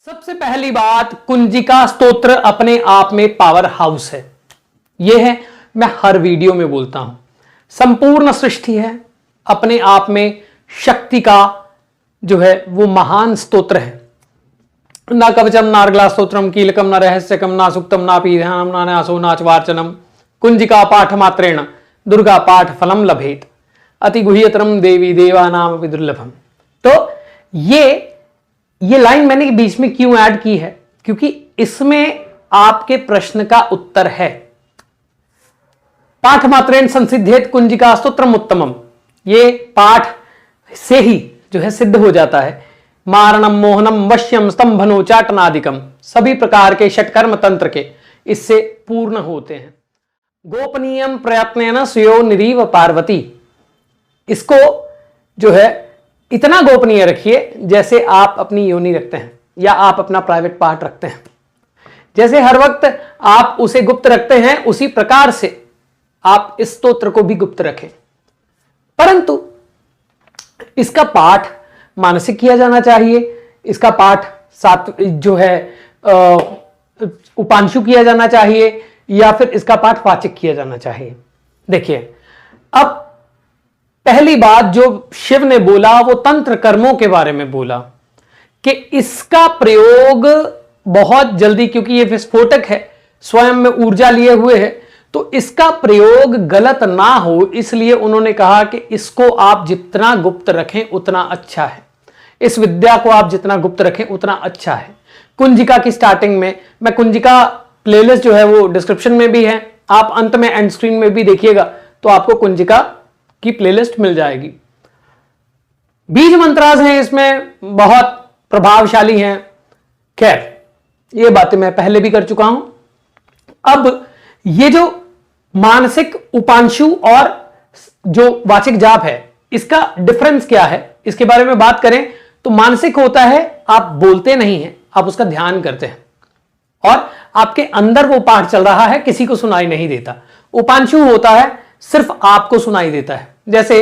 सबसे पहली बात, कुंजिका स्तोत्र अपने आप में पावर हाउस है। यह है, मैं हर वीडियो में बोलता हूं, संपूर्ण सृष्टि है, अपने आप में शक्ति का जो है वो महान स्तोत्र है। ना कवचम नार्गला स्तोत्रम कीलकम न रहस्यकम ना सुक्तम ना पीध्यानम ना न्यासो नाचवार्चनम कुंजिका पाठ मात्रेण दुर्गा पाठ फलम लभेत अति गुह्यतरम देवी देवा नाम विदुर्लभम। तो ये लाइन मैंने बीच में क्यों ऐड की है, क्योंकि इसमें आपके प्रश्न का उत्तर है। पाठ मात्रेण संसिद्धेत कुंजिका स्तोत्रम उत्तमम, ये पाठ से ही जो है सिद्ध हो जाता है। मारणम मोहनम वश्यम स्तंभनो चाटनादिकम, सभी प्रकार के षटकर्म तंत्र के इससे पूर्ण होते हैं। गोपनीयम प्रयत्नेन स्यो निरीव पार्वती, इसको जो है इतना गोपनीय रखिए जैसे आप अपनी योनि रखते हैं या आप अपना प्राइवेट पार्ट रखते हैं। जैसे हर वक्त आप उसे गुप्त रखते हैं, उसी प्रकार से आप इस स्तोत्र को भी गुप्त रखें। परंतु इसका पाठ मानसिक किया जाना चाहिए, इसका पाठ जो है उपांशु किया जाना चाहिए, या फिर इसका पाठ वाचिक किया जाना चाहिए। देखिए, अब पहली बात जो शिव ने बोला वो तंत्र कर्मों के बारे में बोला कि इसका प्रयोग बहुत जल्दी, क्योंकि ये विस्फोटक है, स्वयं में ऊर्जा लिए हुए है, तो इसका प्रयोग गलत ना हो, इसलिए उन्होंने कहा कि इसको आप जितना गुप्त रखें उतना अच्छा है। इस विद्या को आप जितना गुप्त रखें उतना अच्छा है। कुंजिका की स्टार्टिंग में, मैं कुंजिका प्लेलिस्ट जो है वो डिस्क्रिप्शन में भी है, आप अंत में एंड स्क्रीन में भी देखिएगा तो आपको कुंजिका की प्लेलिस्ट मिल जाएगी। बीज मंत्रास हैं इसमें, बहुत प्रभावशाली हैं। खैर, ये बातें मैं पहले भी कर चुका हूं। अब ये जो मानसिक उपांशु और जो वाचिक जाप है, इसका डिफरेंस क्या है, इसके बारे में बात करें तो मानसिक होता है, आप बोलते नहीं हैं, आप उसका ध्यान करते हैं और आपके अंदर वो पाठ चल रहा है, किसी को सुनाई नहीं देता। उपांशु होता है, सिर्फ आपको सुनाई देता है। जैसे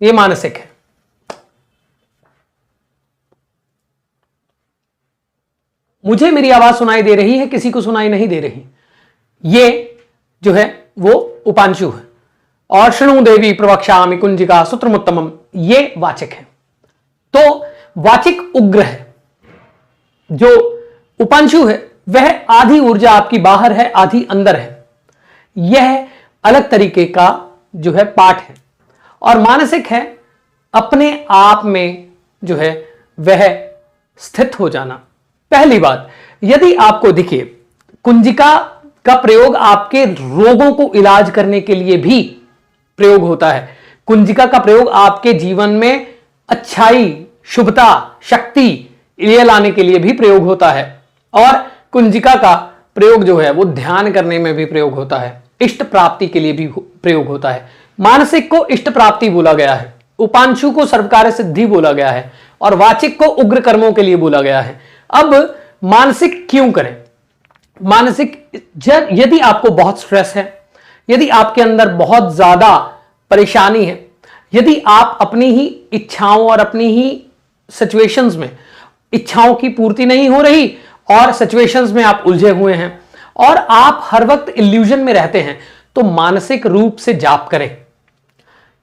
ये मानसिक है, मुझे मेरी आवाज सुनाई दे रही है, किसी को सुनाई नहीं दे रही, ये जो है वो उपांशु है। और शृणु देवी प्रवक्ष्यामि कुंजिका सूत्रमुत्तमम, ये वाचिक है। तो वाचिक उग्र है, जो उपांशु है वह आधी ऊर्जा आपकी बाहर है, आधी अंदर है। यह अलग तरीके का जो है पाठ है। और मानसिक है अपने आप में जो है वह स्थित हो जाना। पहली बात, यदि आपको देखिए, कुंजिका का प्रयोग आपके रोगों को इलाज करने के लिए भी प्रयोग होता है। कुंजिका का प्रयोग आपके जीवन में अच्छाई, शुभता, शक्ति ये लाने के लिए भी प्रयोग होता है। और कुंजिका का प्रयोग जो है वो ध्यान करने में भी प्रयोग होता है, इष्ट प्राप्ति के लिए भी प्रयोग होता है। मानसिक को इष्ट प्राप्ति बोला गया है, उपांशु को सर्वकार्य सिद्धि बोला गया है, और वाचिक को उग्र कर्मों के लिए बोला गया है। अब मानसिक क्यों करें? मानसिक, यदि आपको बहुत स्ट्रेस है, यदि आपके अंदर बहुत ज्यादा परेशानी है, यदि आप अपनी ही इच्छाओं और अपनी ही सिचुएशंस में इच्छाओं की पूर्ति नहीं हो रही और सिचुएशंस में आप उलझे हुए हैं और आप हर वक्त इल्यूजन में रहते हैं, तो मानसिक रूप से जाप करें।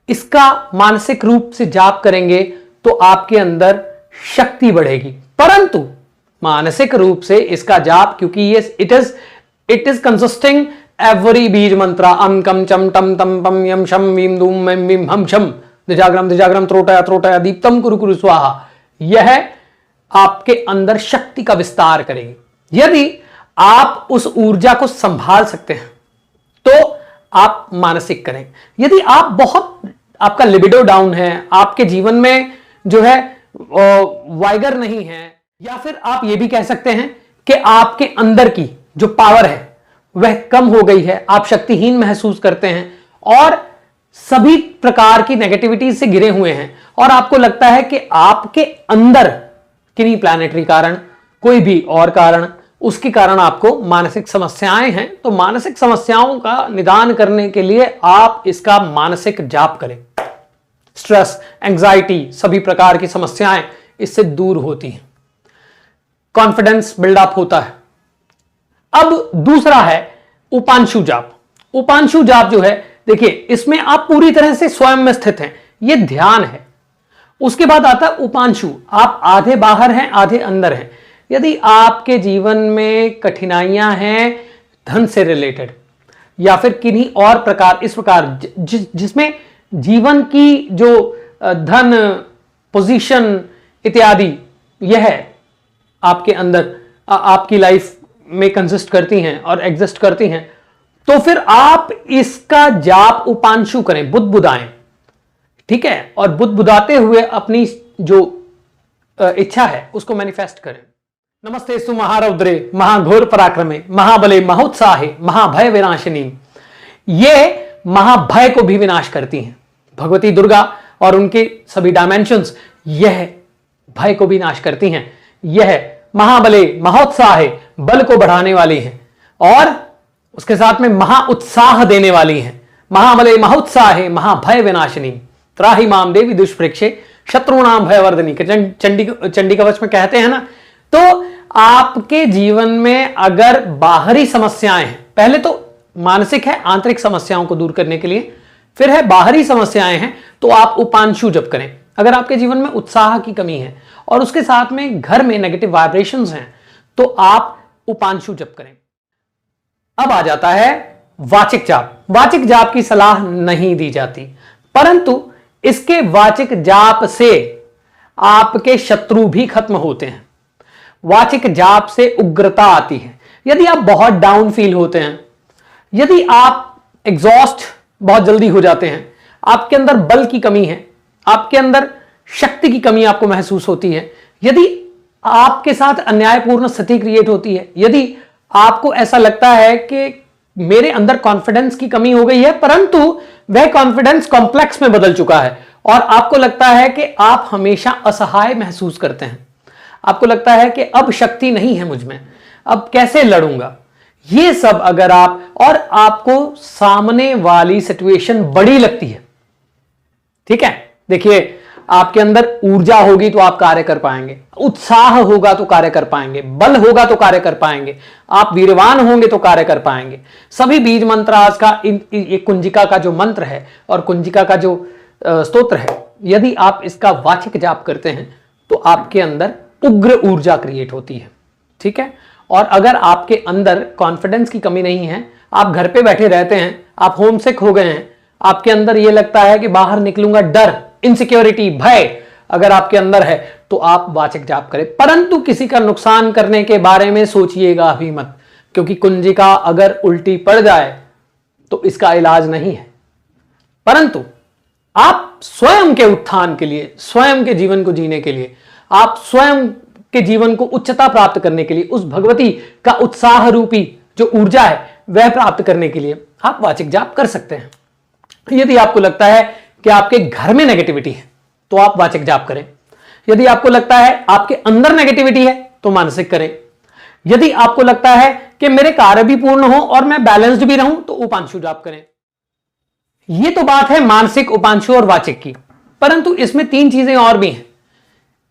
इसका मानसिक रूप से जाप करेंगे तो आपके अंदर शक्ति बढ़ेगी। परंतु मानसिक रूप से इसका जाप, क्योंकि ये इट इज कंसिस्टिंग एवरी बीज मंत्रा अम कम चम टम तम पम यम शम वीम धूम मेम वीम हम शम दिजाग्रम त्रोटया त्रोटया दीप्तम कुरु कुरु स्वाहा। यह आपके अंदर शक्ति का विस्तार करेगी। यदि आप उस ऊर्जा को संभाल सकते हैं तो आप मानसिक करें। यदि आपका लिबिडो डाउन है, आपके जीवन में जो है वाइगर नहीं है, या फिर आप ये भी कह सकते हैं कि आपके अंदर की जो पावर है वह कम हो गई है, आप शक्तिहीन महसूस करते हैं और सभी प्रकार की नेगेटिविटी से घिरे हुए हैं, और आपको लगता है कि आपके अंदर किन्हीं प्लैनेटरी कारण, कोई भी और कारण, उसके कारण आपको मानसिक समस्याएं हैं, तो मानसिक समस्याओं का निदान करने के लिए आप इसका मानसिक जाप करें। स्ट्रेस, एंजाइटी, सभी प्रकार की समस्याएं इससे दूर होती हैं, कॉन्फिडेंस बिल्डअप होता है। अब दूसरा है उपांशु जाप। उपांशु जाप जो है, देखिए इसमें आप पूरी तरह से स्वयं में स्थित हैं, यह ध्यान है। उसके बाद आता है उपांशु, आप आधे बाहर हैं आधे अंदर हैं। यदि आपके जीवन में कठिनाइयां हैं धन से रिलेटेड या फिर किन्हीं और प्रकार, इस प्रकार जिसमें जीवन की जो धन, पोजीशन इत्यादि यह आपके अंदर आपकी लाइफ में कंसिस्ट करती हैं और एग्जिस्ट करती हैं, तो फिर आप इसका जाप उपांशु करें, बुदबुदाएं, ठीक है, और बुदबुदाते हुए अपनी जो इच्छा है उसको मैनिफेस्ट करें। नमस्तेस्तु महारौद्रे महाघोर पराक्रमे महाबले महोत्साहे महाभय विनाशिनी। ये महाभय को भी विनाश करती हैं भगवती दुर्गा, और उनके सभी डायमेंशंस यह भय को भी नाश करती हैं। यह महाबले महोत्साहे, बल को बढ़ाने वाली हैं और उसके साथ में महा उत्साह देने वाली हैं। महाबले महोत्साहे महाभय विनाशिनी त्राहि माम देवी दुष्प्रेक्षे शत्रुणाम भयवर्धनी, चंडी कवच में कहते हैं ना। तो आपके जीवन में अगर बाहरी समस्याएं हैं, पहले तो मानसिक है आंतरिक समस्याओं को दूर करने के लिए, फिर है बाहरी समस्याएं हैं, तो आप उपांशु जप करें। अगर आपके जीवन में उत्साह की कमी है और उसके साथ में घर में नेगेटिव वाइब्रेशंस हैं, तो आप उपांशु जप करें। अब आ जाता है वाचिक जाप। वाचिक जाप की सलाह नहीं दी जाती, परंतु इसके वाचिक जाप से आपके शत्रु भी खत्म होते हैं। वाचिक जाप से उग्रता आती है। यदि आप बहुत डाउन फील होते हैं, यदि आप एग्जॉस्ट बहुत जल्दी हो जाते हैं, आपके अंदर बल की कमी है, आपके अंदर शक्ति की कमी आपको महसूस होती है, यदि आपके साथ अन्यायपूर्ण स्थिति क्रिएट होती है, यदि आपको ऐसा लगता है कि मेरे अंदर कॉन्फिडेंस की कमी हो गई है, परंतु वह कॉन्फिडेंस कॉम्प्लेक्स में बदल चुका है और आपको लगता है कि आप हमेशा असहाय महसूस करते हैं, आपको लगता है कि अब शक्ति नहीं है मुझ में, अब कैसे लड़ूंगा, ये सब अगर आप, और आपको सामने वाली सिचुएशन बड़ी लगती है, ठीक है, देखिए आपके अंदर ऊर्जा होगी तो आप कार्य कर पाएंगे, उत्साह होगा तो कार्य कर पाएंगे, बल होगा तो कार्य कर पाएंगे, आप वीरवान होंगे तो कार्य कर पाएंगे। सभी बीज मंत्र आज का ये कुंजिका का जो मंत्र है और कुंजिका का जो स्तोत्र है, यदि आप इसका वाचिक जाप करते हैं तो आपके अंदर उग्र ऊर्जा क्रिएट होती है, ठीक है। और अगर आपके अंदर कॉन्फिडेंस की कमी नहीं है, आप घर पे बैठे रहते हैं, आप होमसिक हो गए हैं, आपके अंदर यह लगता है कि बाहर निकलूंगा, डर, इनसिक्योरिटी, भय अगर आपके अंदर है, तो आप वाचिक जाप करें। परंतु किसी का नुकसान करने के बारे में सोचिएगा अभी मत, क्योंकि कुंजिका अगर उल्टी पड़ जाए तो इसका इलाज नहीं है। परंतु आप स्वयं के उत्थान के लिए, स्वयं के जीवन को जीने के लिए, आप स्वयं के जीवन को उच्चता प्राप्त करने के लिए, उस भगवती का उत्साह रूपी जो ऊर्जा है वह प्राप्त करने के लिए आप वाचिक जाप कर सकते हैं। यदि आपको लगता है कि आपके घर में नेगेटिविटी है तो आप वाचिक जाप करें। यदि आपको लगता है आपके अंदर नेगेटिविटी है तो मानसिक करें। यदि आपको लगता है कि मेरे कार्य भी पूर्ण हो और मैं बैलेंस्ड भी रहूं तो उपांशु जाप करें। यह तो बात है मानसिक, उपांशु और वाचिक की, परंतु इसमें तीन चीजें और भी हैं।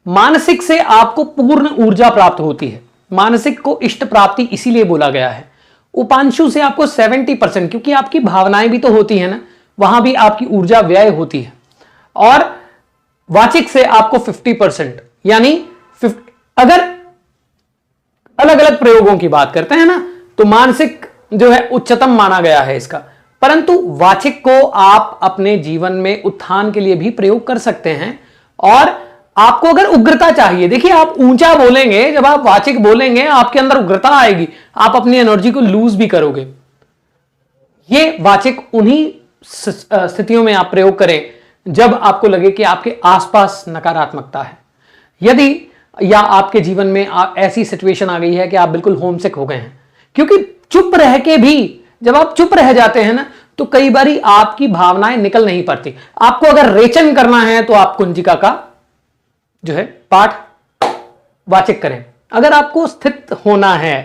मानसिक से आपको पूर्ण ऊर्जा प्राप्त होती है, मानसिक को इष्ट प्राप्ति इसीलिए बोला गया है। उपांशु से आपको 70%, क्योंकि आपकी भावनाएं भी तो होती है ना, वहां भी आपकी ऊर्जा व्यय होती है। और वाचिक से आपको 50%, यानी अगर अलग अलग प्रयोगों की बात करते हैं ना, तो मानसिक जो है उच्चतम माना गया है इसका, परंतु वाचिक को आप अपने जीवन में उत्थान के लिए भी प्रयोग कर सकते हैं। और आपको अगर उग्रता चाहिए, देखिए आप ऊंचा बोलेंगे, जब आप वाचिक बोलेंगे आपके अंदर उग्रता आएगी, आप अपनी एनर्जी को लूज भी करोगे। ये वाचिक उन्हीं स्थितियों में आप प्रयोग करें जब आपको लगे कि आपके आसपास नकारात्मकता है। यदि या आपके जीवन में ऐसी सिचुएशन आ गई है कि आप बिल्कुल होमसिक हो गए हैं, क्योंकि चुप रह के भी, जब आप चुप रह जाते हैं ना, तो कई बारी आपकी भावनाएं निकल नहीं पाती। आपको अगर रेचन करना है तो आप कुंजिका का जो है पाठ वाचिक करें। अगर आपको स्थित होना है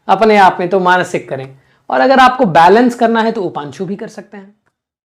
अपने आप में तो मानसिक करें, और अगर आपको बैलेंस करना है तो उपांशु भी कर सकते हैं।